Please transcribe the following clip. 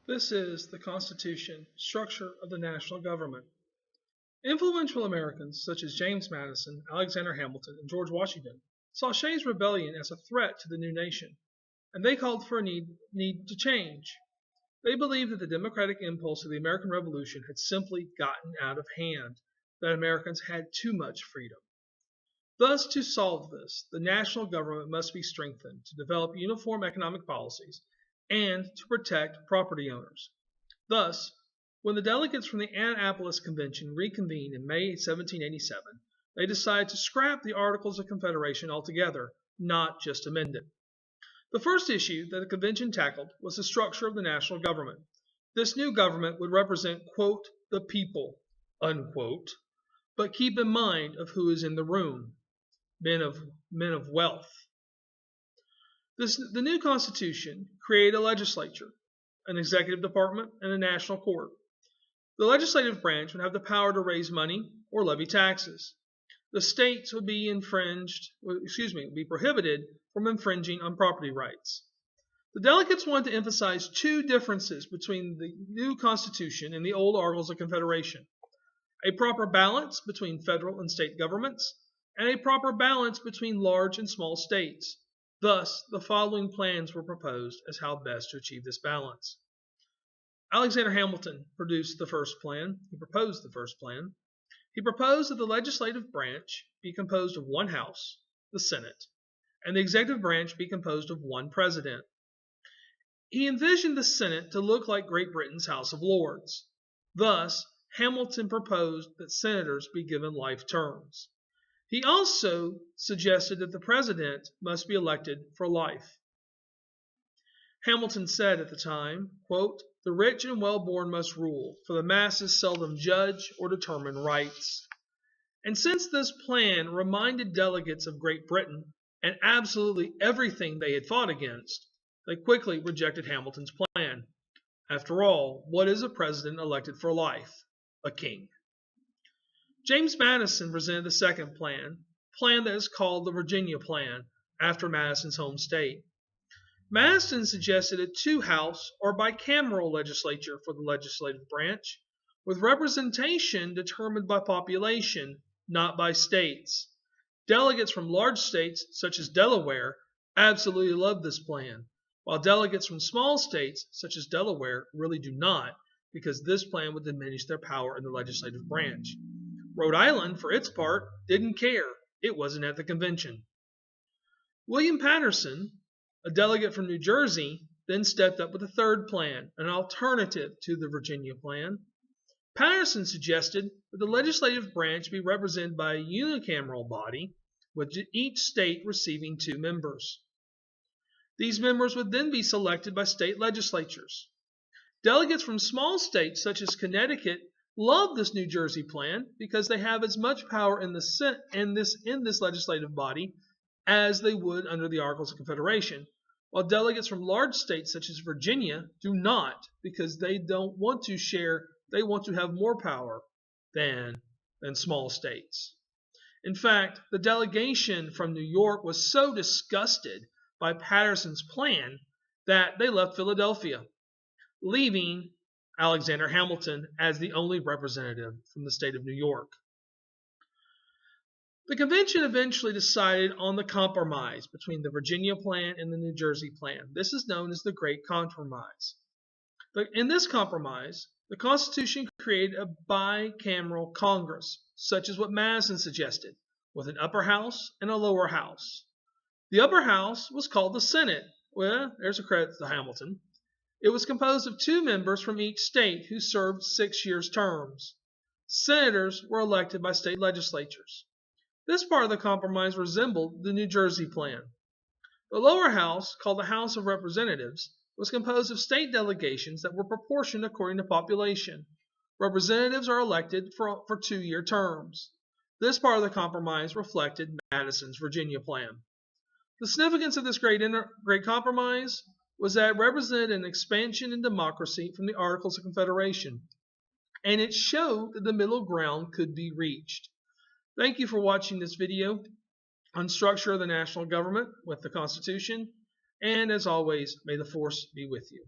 This is the Constitution structure of the national government. Influential Americans such as James Madison, Alexander Hamilton, and George Washington saw Shays' Rebellion as a threat to the new nation, and they called for a need to change. They believed that the democratic impulse of the American Revolution had simply gotten out of hand, that Americans had too much freedom. Thus, to solve this, the national government must be strengthened to develop uniform economic policies and to protect property owners. Thus, when the delegates from the Annapolis Convention reconvened in May 1787, they decided to scrap the Articles of Confederation altogether, not just amend it. The first issue that the convention tackled was the structure of the national government. This new government would represent, quote, the people, unquote, but keep in mind of who is in the room, men of wealth. The new Constitution created a legislature, an executive department, and a national court. The legislative branch would have the power to raise money or levy taxes. The states would be prohibited from infringing on property rights. The delegates wanted to emphasize two differences between the new Constitution and the old Articles of Confederation: a proper balance between federal and state governments, and a proper balance between large and small states. Thus, the following plans were proposed as how best to achieve this balance. Alexander Hamilton proposed the first plan. He proposed that the legislative branch be composed of one house, the Senate, and the executive branch be composed of one president. He envisioned the Senate to look like Great Britain's House of Lords. Thus, Hamilton proposed that senators be given life terms. He also suggested that the president must be elected for life. Hamilton said at the time, quote, "The rich and well-born must rule, for the masses seldom judge or determine rights." And since this plan reminded delegates of Great Britain and absolutely everything they had fought against, they quickly rejected Hamilton's plan. After all, what is a president elected for life? A king. James Madison presented the second plan that is called the Virginia Plan, after Madison's home state. Madison suggested a two-house or bicameral legislature for the legislative branch, with representation determined by population, not by states. Delegates from large states, such as Delaware, absolutely loved this plan, while delegates from small states, such as Delaware, really do not, because this plan would diminish their power in the legislative branch. Rhode Island, for its part, didn't care. It wasn't at the convention. William Patterson, a delegate from New Jersey, then stepped up with a third plan, an alternative to the Virginia Plan. Patterson suggested that the legislative branch be represented by a unicameral body, with each state receiving 2 members. These members would then be selected by state legislatures. Delegates from small states such as Connecticut love this New Jersey plan because they have as much power in this legislative body as they would under the Articles of Confederation, while delegates from large states such as Virginia do not, because they don't want to share. They want to have more power than small states. In fact, the delegation from New York was so disgusted by Patterson's plan that they left Philadelphia, leaving Alexander Hamilton as the only representative from the state of New York. The convention eventually decided on the compromise between the Virginia Plan and the New Jersey Plan. This is known as the Great Compromise. In this compromise, the Constitution created a bicameral Congress, such as what Madison suggested, with an upper house and a lower house. The upper house was called the Senate. Well, there's a credit to Hamilton. It was composed of 2 members from each state who served 6-year terms. Senators were elected by state legislatures. This part of the compromise resembled the New Jersey Plan. The lower house, called the House of Representatives, was composed of state delegations that were proportioned according to population. Representatives are elected for 2-year terms. This part of the compromise reflected Madison's Virginia Plan. The significance of this great compromise was that it represented an expansion in democracy from the Articles of Confederation, and it showed that the middle ground could be reached. Thank you for watching this video on structure of the national government with the Constitution, and as always, may the force be with you.